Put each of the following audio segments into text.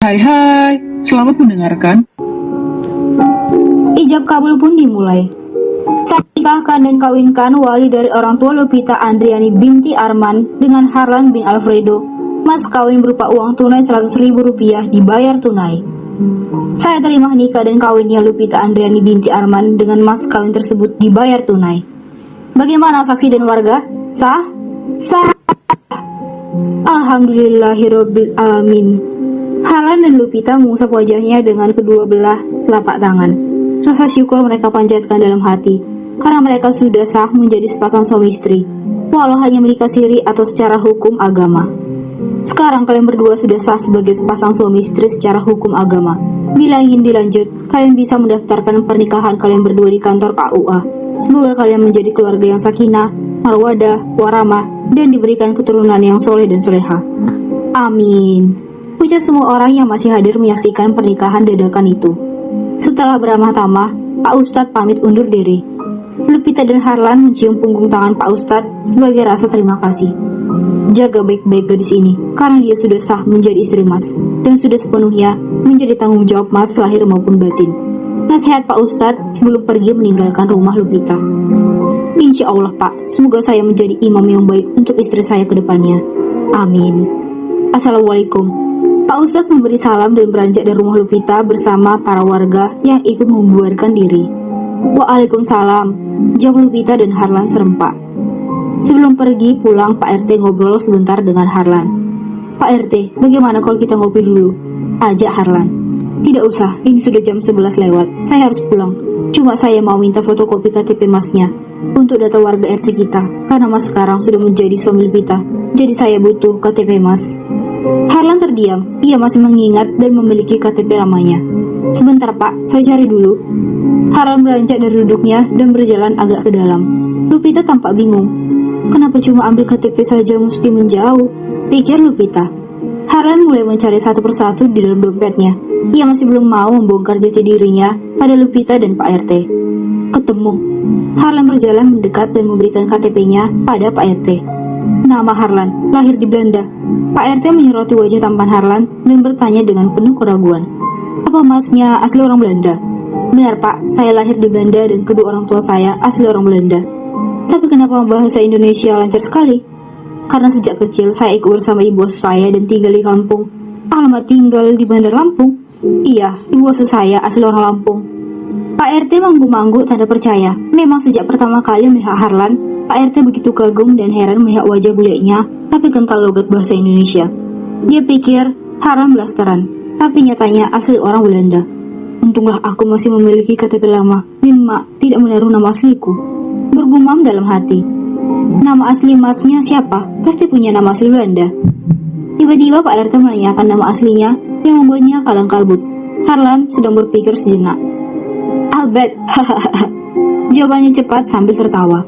Hai hai, selamat mendengarkan. Ijab kabul pun dimulai. Saat nikahkan dan kawinkan wali dari orang tua Lupita Andriani binti Arman dengan Harlan bin Alfredo. Mas kawin berupa uang tunai 100.000 rupiah dibayar tunai. Saya terima nikah dan kawinnya Lupita Andriani binti Arman dengan mas kawin tersebut dibayar tunai. Bagaimana saksi dan warga? Sah? Sah. Alhamdulillahirabbil alamin. Harlan dan Lupita mengusap wajahnya dengan kedua belah telapak tangan. Rasa syukur mereka panjatkan dalam hati, karena mereka sudah sah menjadi sepasang suami istri, walau hanya menikah siri atau secara hukum agama. Sekarang kalian berdua sudah sah sebagai sepasang suami istri secara hukum agama. Bila ingin dilanjut, kalian bisa mendaftarkan pernikahan kalian berdua di kantor KUA. Semoga kalian menjadi keluarga yang sakinah, marwadah, waramah, dan diberikan keturunan yang soleh dan soleha. Amin. Ucap semua orang yang masih hadir menyaksikan pernikahan dadakan itu. Setelah beramah tamah, Pak Ustadz pamit undur diri. Lupita dan Harlan mencium punggung tangan Pak Ustadz sebagai rasa terima kasih. Jaga baik-baik gadis ini, karena dia sudah sah menjadi istri Mas, dan sudah sepenuhnya menjadi tanggung jawab Mas lahir maupun batin. Nasihat Pak Ustadz sebelum pergi meninggalkan rumah Lupita. Insya Allah Pak, semoga saya menjadi imam yang baik untuk istri saya ke depannya. Amin. Assalamualaikum. Pak Ustadz memberi salam dan beranjak dari rumah Lupita bersama para warga yang ikut membubarkan diri. Waalaikumsalam, jawab Lupita dan Harlan serempak. Sebelum pergi pulang, Pak RT ngobrol sebentar dengan Harlan. Pak RT, bagaimana kalau kita ngopi dulu? Ajak Harlan. Tidak usah, ini sudah jam 11 lewat. Saya harus pulang. Cuma saya mau minta fotokopi KTP Masnya untuk data warga RT kita, karena Mas sekarang sudah menjadi suami Lupita. Jadi saya butuh KTP Mas. Harlan terdiam, ia masih mengingat dan memiliki KTP lamanya. Sebentar Pak, saya cari dulu. Harlan beranjak dari duduknya dan berjalan agak ke dalam. Lupita tampak bingung. Kenapa cuma ambil KTP saja mesti menjauh? Pikir Lupita. Harlan mulai mencari satu persatu di dalam dompetnya. Ia masih belum mau membongkar jati dirinya pada Lupita dan Pak RT. Ketemu. Harlan berjalan mendekat dan memberikan KTP-nya pada Pak RT. Nama Harlan, lahir di Belanda. Pak RT menyoroti wajah tampan Harlan dan bertanya dengan penuh keraguan. Apa Masnya asli orang Belanda? Benar Pak, saya lahir di Belanda dan kedua orang tua saya asli orang Belanda. Tapi kenapa bahasa Indonesia lancar sekali? Karena sejak kecil saya ikut bersama ibu asuh saya dan tinggal di kampung. Alamat tinggal di Bandar Lampung. Iya, ibu asuh saya asli orang Lampung. Pak RT mangguk-mangguk tanda percaya. Memang sejak pertama kali melihat Harlan, Pak RT begitu kagum dan heran melihat wajah bulenya, tapi kental logat bahasa Indonesia. Dia pikir Harlan blasteran, tapi nyatanya asli orang Belanda. Untunglah aku masih memiliki KTP lama, dan Mak tidak menaruh nama asliku. Bergumam dalam hati. Nama asli Masnya siapa? Pasti punya nama asli Belanda. Tiba-tiba Pak RT menanyakan nama aslinya yang membuatnya kalang kabut. Harlan sedang berpikir sejenak. Albert, hahaha. Jawabannya cepat sambil tertawa.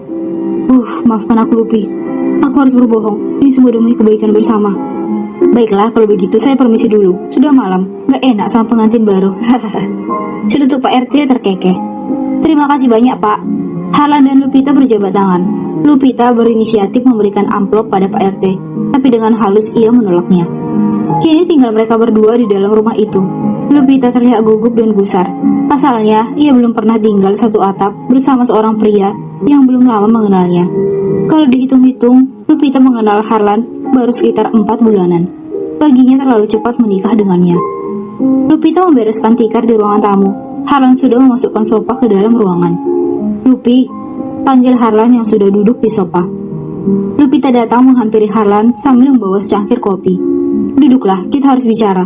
Maafkan aku Lupi. Aku harus berbohong. Ini semua demi kebaikan bersama. Baiklah, kalau begitu saya permisi dulu. Sudah malam, gak enak sama pengantin baru. Celutuk Pak RT terkekeh. Terima kasih banyak Pak. Harlan dan Lupita berjabat tangan. Lupita berinisiatif memberikan amplop pada Pak RT, tapi dengan halus ia menolaknya. Kini tinggal mereka berdua di dalam rumah itu. Lupita terlihat gugup dan gusar. Pasalnya, ia belum pernah tinggal satu atap bersama seorang pria yang belum lama mengenalnya. Kalau dihitung-hitung, Lupita mengenal Harlan baru sekitar 4 bulanan. Baginya terlalu cepat menikah dengannya. Lupita membereskan tikar di ruangan tamu. Harlan sudah memasukkan sofa ke dalam ruangan. Lupi, panggil Harlan yang sudah duduk di sofa. Lupita datang menghampiri Harlan sambil membawa secangkir kopi. Duduklah, kita harus bicara.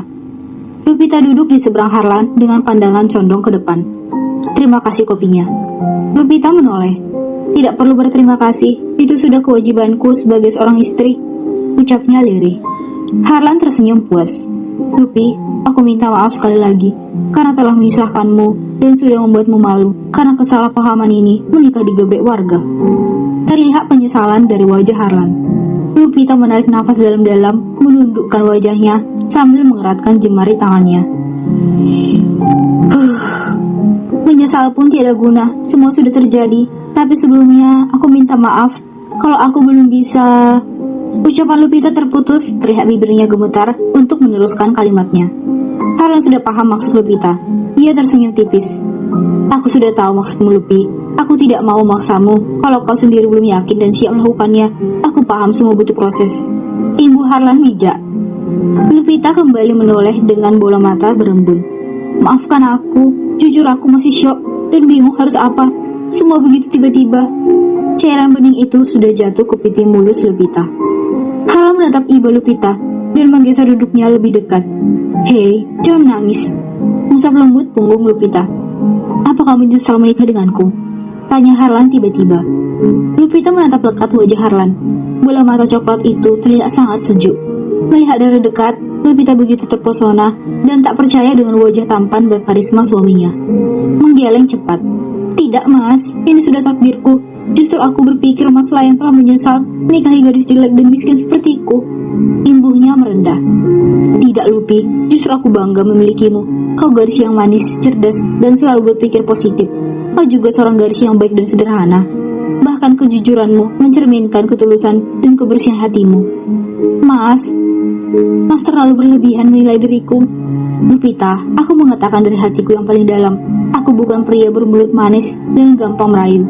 Lupita duduk di seberang Harlan dengan pandangan condong ke depan. Terima kasih kopinya. Lupita menoleh. Tidak perlu berterima kasih, itu sudah kewajibanku sebagai seorang istri, ucapnya lirih. Harlan tersenyum puas. Lupi, aku minta maaf sekali lagi, karena telah menyusahkanmu dan sudah membuatmu malu, karena kesalahpahaman ini menikah digebrek warga. Terlihat penyesalan dari wajah Harlan. Lupita menarik nafas dalam-dalam, menundukkan wajahnya, sambil mengeratkan jemari tangannya. Menyesal pun tiada guna, semua sudah terjadi. Tapi sebelumnya, aku minta maaf kalau aku belum bisa. Ucapan Lupita terputus, terlihat bibirnya gemetar untuk meneruskan kalimatnya. Harlan sudah paham maksud Lupita. Ia tersenyum tipis. Aku sudah tahu maksudmu, Lupi. Aku tidak mau memaksamu. Kalau kau sendiri belum yakin dan siap melakukannya, aku paham semua butuh proses. Ibu Harlan bijak. Lupita kembali menoleh dengan bola mata berembun. Maafkan aku, jujur aku masih syok dan bingung harus apa. Semua begitu tiba-tiba. Cairan bening itu sudah jatuh ke pipi mulus Lupita. Harlan menatap ibu Lupita dan menggeser duduknya lebih dekat. Hei, jangan menangis. Mengusap lembut punggung Lupita. Apa kamu menyesal menikah denganku? Tanya Harlan tiba-tiba. Lupita menatap lekat wajah Harlan. Bola mata coklat itu terlihat sangat sejuk. Melihat dari dekat, Lupita begitu terpesona dan tak percaya dengan wajah tampan berkarisma suaminya. Menggeleng cepat. Tidak, Mas, ini sudah takdirku. Justru aku berpikir Mas lah yang telah menyesal menikahi gadis jelek dan miskin sepertiku. Imbuhnya merendah. Tidak, Lupi, justru aku bangga memilikimu. Kau gadis yang manis, cerdas, dan selalu berpikir positif. Kau juga seorang gadis yang baik dan sederhana. Bahkan kejujuranmu mencerminkan ketulusan dan kebersihan hatimu. Mas terlalu berlebihan menilai diriku. Lupita, aku mengatakan dari hatiku yang paling dalam. Aku bukan pria bermulut manis dan gampang merayu.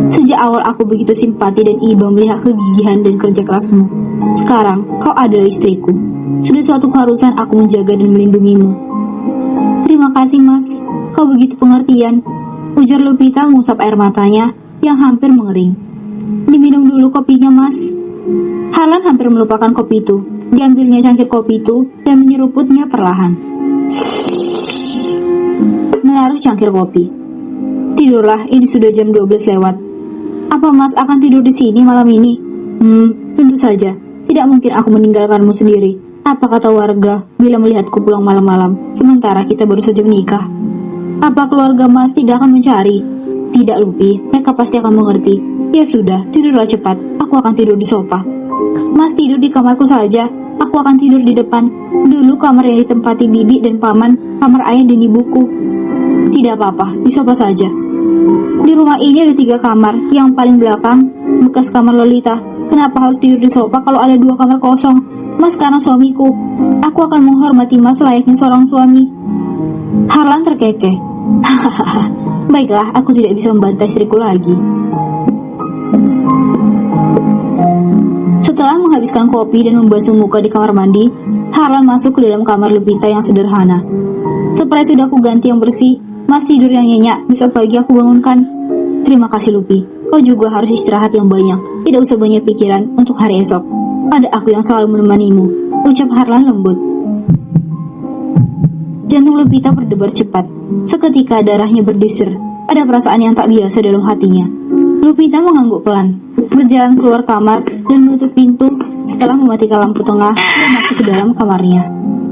Sejak awal aku begitu simpati dan iba melihat kegigihan dan kerja kerasmu. Sekarang, kau adalah istriku. Sudah suatu keharusan aku menjaga dan melindungimu. Terima kasih, Mas. Kau begitu pengertian. Ujar Lupita mengusap air matanya yang hampir mengering. Diminum dulu kopinya, Mas. Harlan hampir melupakan kopi itu. Diambilnya cangkir kopi itu dan menyeruputnya perlahan. Menaruh cangkir kopi. Tidurlah, ini sudah jam 12 lewat. Apa Mas akan tidur di sini malam ini? Tentu saja. Tidak mungkin aku meninggalkanmu sendiri. Apa kata warga bila melihatku pulang malam-malam, sementara kita baru saja menikah? Apa keluarga Mas tidak akan mencari? Tidak, Lupi, mereka pasti akan mengerti. Ya sudah, tidurlah cepat. Aku akan tidur di sofa. Mas tidur di kamarku saja. Aku akan tidur di depan. Dulu kamar yang ditempati bibi dan paman, kamar ayah dan ibuku. Tidak apa-apa, di sofa saja. Di rumah ini ada 3 kamar. Yang paling belakang, bekas kamar Lolita. Kenapa harus tidur di sofa kalau ada 2 kamar kosong? Mas karena suamiku. Aku akan menghormati Mas layaknya seorang suami. Harlan terkekeh. Baiklah, aku tidak bisa membantai istriku lagi. Setelah menghabiskan kopi dan membasuh muka di kamar mandi, Harlan masuk ke dalam kamar Lupita yang sederhana. Spray sudah aku ganti yang bersih. Mas tidur yang nyenyak, besok pagi aku bangunkan. Terima kasih, Lupi. Kau juga harus istirahat yang banyak. Tidak usah banyak pikiran untuk hari esok. Ada aku yang selalu menemanimu, ucap Harlan lembut. Jantung Lupita berdebar cepat. Seketika darahnya berdesir. Ada perasaan yang tak biasa dalam hatinya. Lupita mengangguk pelan, berjalan keluar kamar dan menutup pintu. Setelah mematikan lampu tengah, dia masuk ke dalam kamarnya.